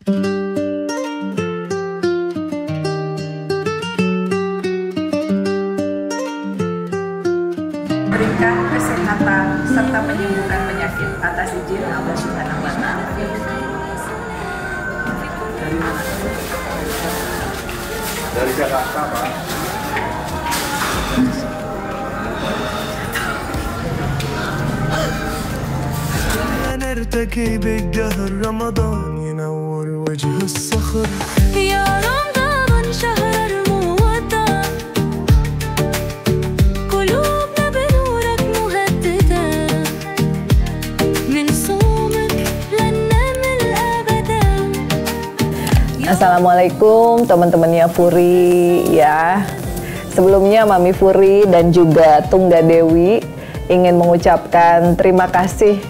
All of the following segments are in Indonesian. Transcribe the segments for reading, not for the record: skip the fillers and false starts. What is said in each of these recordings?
Berikan kesehatan serta menyembuhkan penyakit atas izin Allah Subhanahu wa Ta'ala. Dari Jakarta, Pak. نرتكي بالدهر رمضان ينور وجه الصخر يا رمضان شهر المودة قلوبنا بنورك مهددة من صومك لن نمل أبدا. Assalamualaikum teman-temannya Furi ya. Sebelumnya Mami Furi dan juga Tungga Dewi ingin mengucapkan terima kasih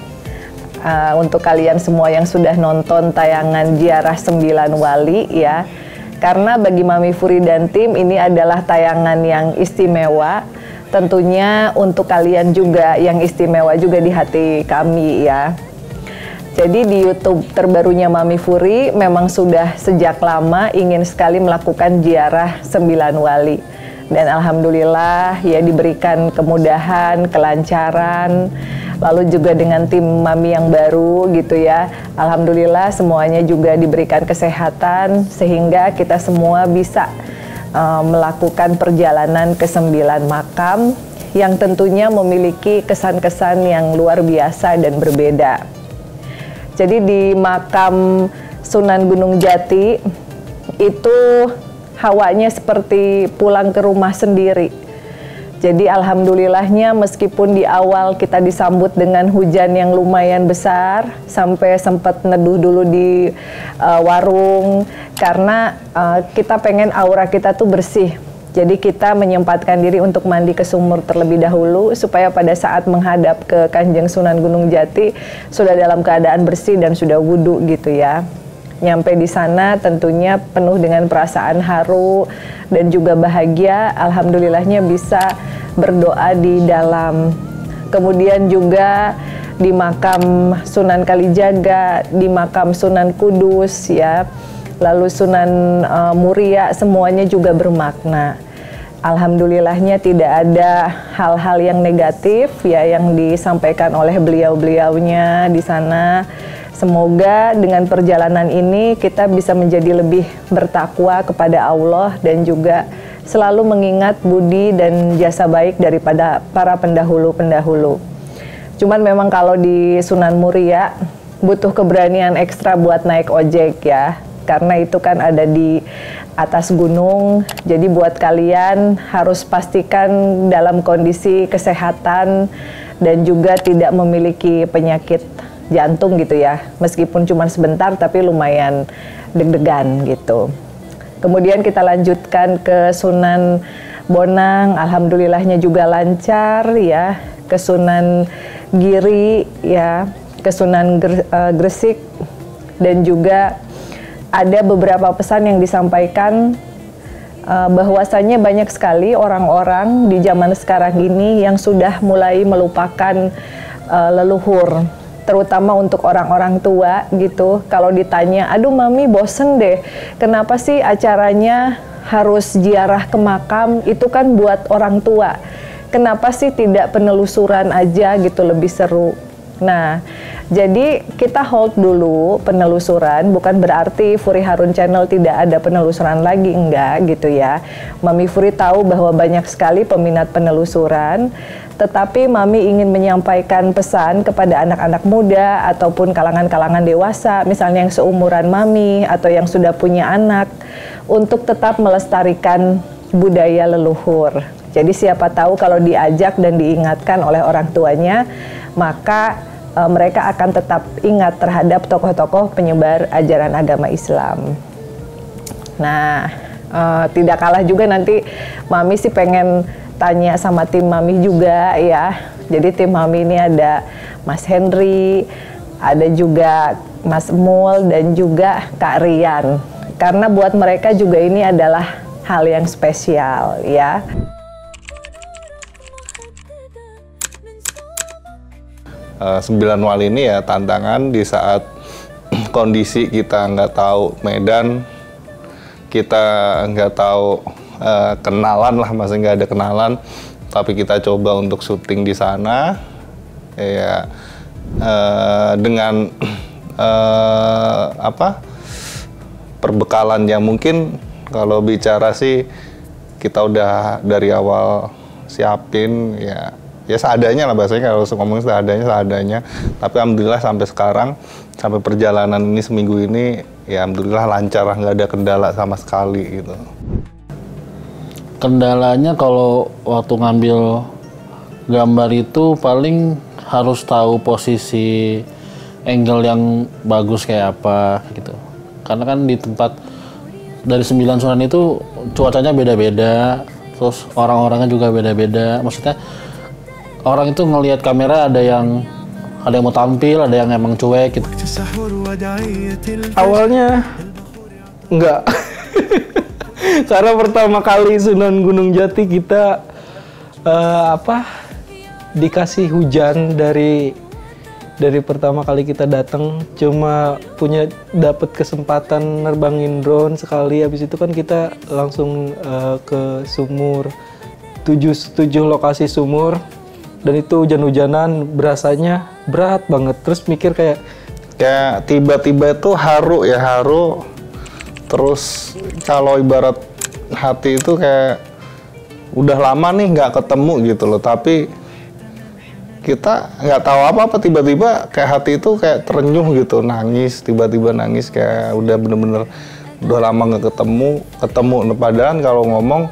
untuk kalian semua yang sudah nonton tayangan Ziarah 9 Wali ya. Karena bagi Mami Furi dan tim ini adalah tayangan yang istimewa. Tentunya untuk kalian juga yang istimewa juga di hati kami ya. Jadi di YouTube terbarunya Mami Furi memang sudah sejak lama ingin sekali melakukan Ziarah 9 Wali. Dan alhamdulillah ya diberikan kemudahan, kelancaran. Lalu juga dengan tim Mami yang baru gitu ya. Alhamdulillah semuanya juga diberikan kesehatan sehingga kita semua bisa melakukan perjalanan ke 9 makam yang tentunya memiliki kesan-kesan yang luar biasa dan berbeda. Jadi di makam Sunan Gunung Jati itu hawanya seperti pulang ke rumah sendiri. Jadi alhamdulillahnya meskipun di awal kita disambut dengan hujan yang lumayan besar, sampai sempat neduh dulu di warung, karena kita pengen aura kita tuh bersih. Jadi kita menyempatkan diri untuk mandi ke sumur terlebih dahulu, supaya pada saat menghadap ke Kanjeng Sunan Gunung Jati, sudah dalam keadaan bersih dan sudah wudhu gitu ya. Nyampe di sana tentunya penuh dengan perasaan haru dan juga bahagia. Alhamdulillahnya bisa berdoa di dalam. Kemudian juga di makam Sunan Kalijaga, di makam Sunan Kudus ya, lalu Sunan Muria, semuanya juga bermakna. Alhamdulillahnya tidak ada hal-hal yang negatif ya yang disampaikan oleh beliau-beliaunya di sana. Semoga dengan perjalanan ini kita bisa menjadi lebih bertakwa kepada Allah dan juga selalu mengingat budi dan jasa baik daripada para pendahulu-pendahulu. Cuman memang kalau di Sunan Muria butuh keberanian ekstra buat naik ojek ya. Karena itu kan ada di atas gunung, jadi buat kalian harus pastikan dalam kondisi kesehatan dan juga tidak memiliki penyakit jantung gitu ya, meskipun cuma sebentar tapi lumayan deg-degan gitu. Kemudian kita lanjutkan ke Sunan Bonang, alhamdulillahnya juga lancar ya, ke Sunan Giri ya, ke Sunan Gresik, dan juga ada beberapa pesan yang disampaikan bahwasanya banyak sekali orang-orang di zaman sekarang ini yang sudah mulai melupakan leluhur, terutama untuk orang-orang tua gitu. Kalau ditanya, aduh Mami bosen deh, kenapa sih acaranya harus ziarah ke makam, itu kan buat orang tua, kenapa sih tidak penelusuran aja gitu, lebih seru. Nah, jadi kita hold dulu penelusuran, bukan berarti Furi Harun Channel tidak ada penelusuran lagi, enggak gitu ya. Mami Furi tahu bahwa banyak sekali peminat penelusuran, tetapi Mami ingin menyampaikan pesan kepada anak-anak muda ataupun kalangan-kalangan dewasa, misalnya yang seumuran Mami atau yang sudah punya anak, untuk tetap melestarikan budaya leluhur. Jadi siapa tahu kalau diajak dan diingatkan oleh orang tuanya, maka mereka akan tetap ingat terhadap tokoh-tokoh penyebar ajaran agama Islam. Nah, tidak kalah juga nanti Mami sih pengen tanya sama tim Mami juga ya. Jadi tim Mami ini ada Mas Henry, ada juga Mas Mul dan juga Kak Rian. Karena buat mereka juga ini adalah hal yang spesial ya. 9 wali ini ya tantangan di saat kondisi, kita nggak tahu medan, kita nggak tahu kenalan lah, masih nggak ada kenalan, tapi kita coba untuk syuting di sana, ya dengan perbekalan yang mungkin kalau bicara sih kita udah dari awal siapin ya seadanya lah bahasanya, kalau ngomongin seadanya, tapi alhamdulillah sampai sekarang, sampai perjalanan ini seminggu ini ya alhamdulillah lancar lah, nggak ada kendala sama sekali gitu. Kendalanya kalau waktu ngambil gambar itu paling harus tahu posisi angle yang bagus kayak apa gitu. Karena kan di tempat dari 9 Sunan itu cuacanya beda-beda, terus orang-orangnya juga beda-beda. Maksudnya orang itu ngelihat kamera ada yang mau tampil, ada yang emang cuek gitu. Awalnya enggak. Karena pertama kali Sunan Gunung Jati kita dikasih hujan dari pertama kali kita datang, cuma dapat kesempatan nerbangin drone sekali. Habis itu kan kita langsung ke sumur, 7 lokasi sumur, dan itu hujan-hujanan, berasanya berat banget. Terus mikir kayak tiba-tiba itu haru. Terus kalau ibarat hati itu kayak udah lama nih nggak ketemu gitu loh, tapi kita nggak tahu apa-apa, tiba-tiba kayak hati itu kayak terenyuh gitu, tiba-tiba nangis kayak udah bener-bener udah lama nggak ketemu. Padahal kalau ngomong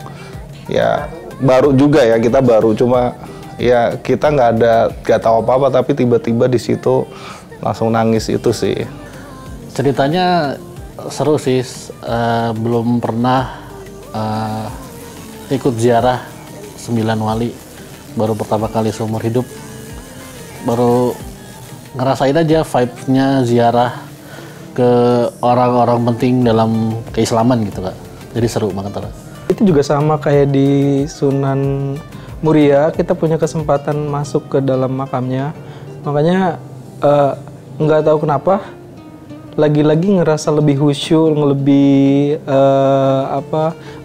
ya baru juga ya, kita baru, cuma ya kita nggak tahu apa-apa, tapi tiba-tiba di situ langsung nangis itu sih. Ceritanya seru sih, belum pernah ikut ziarah 9 wali, baru pertama kali seumur hidup, baru ngerasain aja vibe-nya ziarah ke orang-orang penting dalam keislaman gitu Kak. Jadi seru banget Kak. itu juga sama kayak di Sunan Muria, kita punya kesempatan masuk ke dalam makamnya, makanya nggak tahu kenapa lagi-lagi ngerasa lebih khusyuk, lebih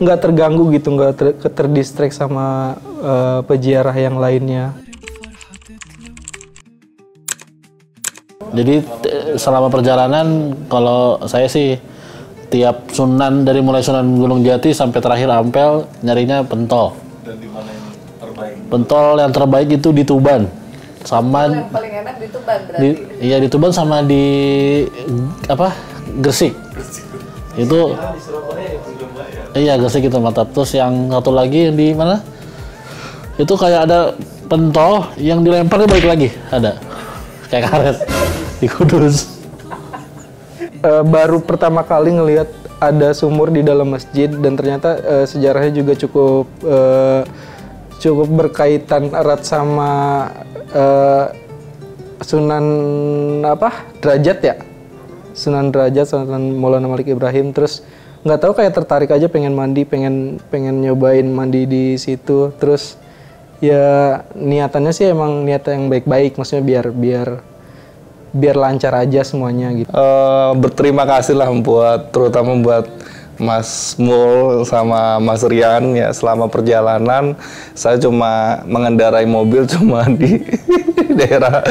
nggak terganggu gitu, nggak terdistract sama peziarah yang lainnya. Jadi selama perjalanan kalau saya sih tiap sunan, dari mulai Sunan Gunung Jati sampai terakhir Ampel, nyarinya pentol. Dan di mana yang terbaik? Pentol yang terbaik itu di Tuban. Sama yang paling enak di Tuban berarti. Iya di Tuban sama di Gresik. Itu iya Gresik itu mantap. Terus yang satu lagi di mana? Itu kayak ada pentol yang dilempar dia balik lagi, ada kayak karet di Kudus. Baru pertama kali ngelihat ada sumur di dalam masjid, dan ternyata sejarahnya juga cukup berkaitan erat sama Sunan Derajat ya, Sunan Derajat, Sunan Maulana Malik Ibrahim. Terus nggak tahu kayak tertarik aja, pengen mandi, pengen nyobain mandi di situ. Terus ya niatannya sih emang niatan yang baik-baik, maksudnya biar lancar aja semuanya gitu. Berterima kasih lah terutama buat Mas Mul sama Mas Rian ya, selama perjalanan saya cuma mengendarai mobil cuma di daerah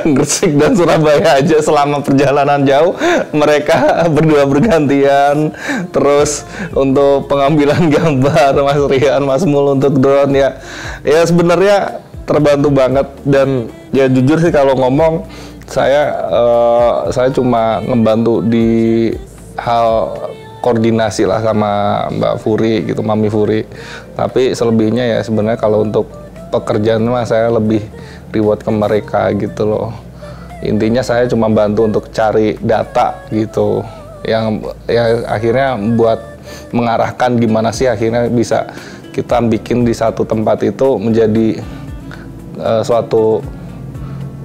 Gresik dan Surabaya aja selama perjalanan jauh. Mereka berdua bergantian, terus untuk pengambilan gambar Mas Rian, Mas Mul untuk drone ya sebenarnya terbantu banget. Dan ya jujur sih kalau ngomong saya cuma ngebantu di hal koordinasi lah sama Mbak Furi gitu, Mami Furi. Tapi selebihnya ya sebenarnya kalau untuk pekerjaan mah saya lebih reward ke mereka gitu loh. Intinya saya cuma bantu untuk cari data gitu, yang ya akhirnya buat mengarahkan gimana sih akhirnya bisa kita bikin di satu tempat itu menjadi suatu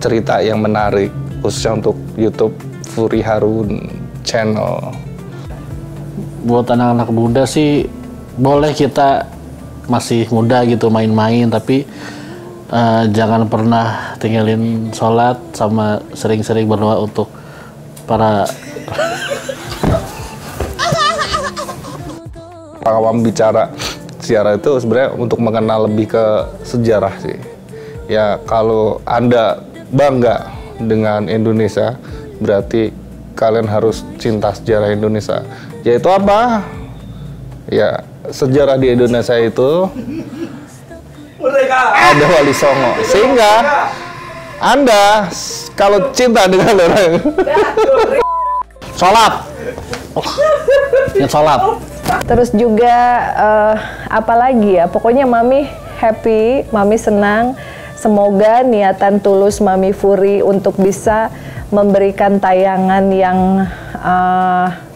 cerita yang menarik, khususnya untuk YouTube Furi Harun Channel. Buat anak-anak muda sih boleh, kita masih muda gitu main-main, tapi jangan pernah tinggalin sholat sama sering-sering berdoa untuk para awam bicara sejarah itu sebenarnya untuk mengenal lebih ke sejarah sih. Ya kalau Anda bangga dengan Indonesia, berarti kalian harus cinta sejarah Indonesia. Yaitu apa? Ya sejarah di Indonesia itu ada Wali Songo. Sehingga Anda kalau cinta dengan orang sholat. Ingat sholat. Terus juga apalagi ya, pokoknya Mami happy, Mami senang. Semoga niatan tulus Mami Furi untuk bisa memberikan tayangan yang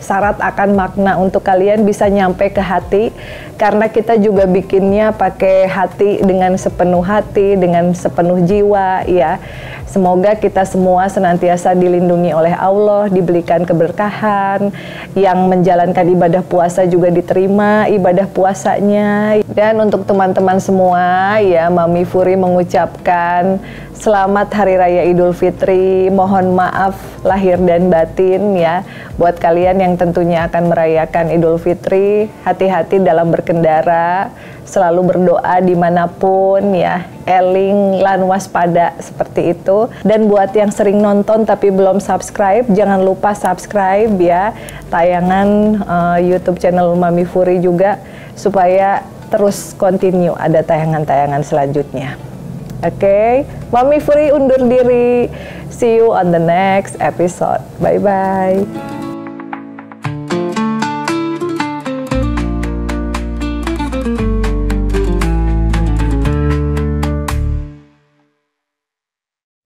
syarat akan makna untuk kalian bisa nyampe ke hati, karena kita juga bikinnya pakai hati, dengan sepenuh hati, dengan sepenuh jiwa ya. Semoga kita semua senantiasa dilindungi oleh Allah, diberikan keberkahan, yang menjalankan ibadah puasa juga diterima ibadah puasanya. Dan untuk teman-teman semua ya, Mami Furi mengucapkan selamat Hari Raya Idul Fitri. Mohon maaf lahir dan batin ya buat kalian yang tentunya akan merayakan Idul Fitri. Hati-hati dalam berkendara, selalu berdoa dimanapun ya, eling lan waspada seperti itu. Dan buat yang sering nonton tapi belum subscribe, jangan lupa subscribe ya tayangan YouTube channel Mami Furi juga, supaya terus continue ada tayangan-tayangan selanjutnya. Oke, Mami Furi undur diri. See you on the next episode. Bye-bye.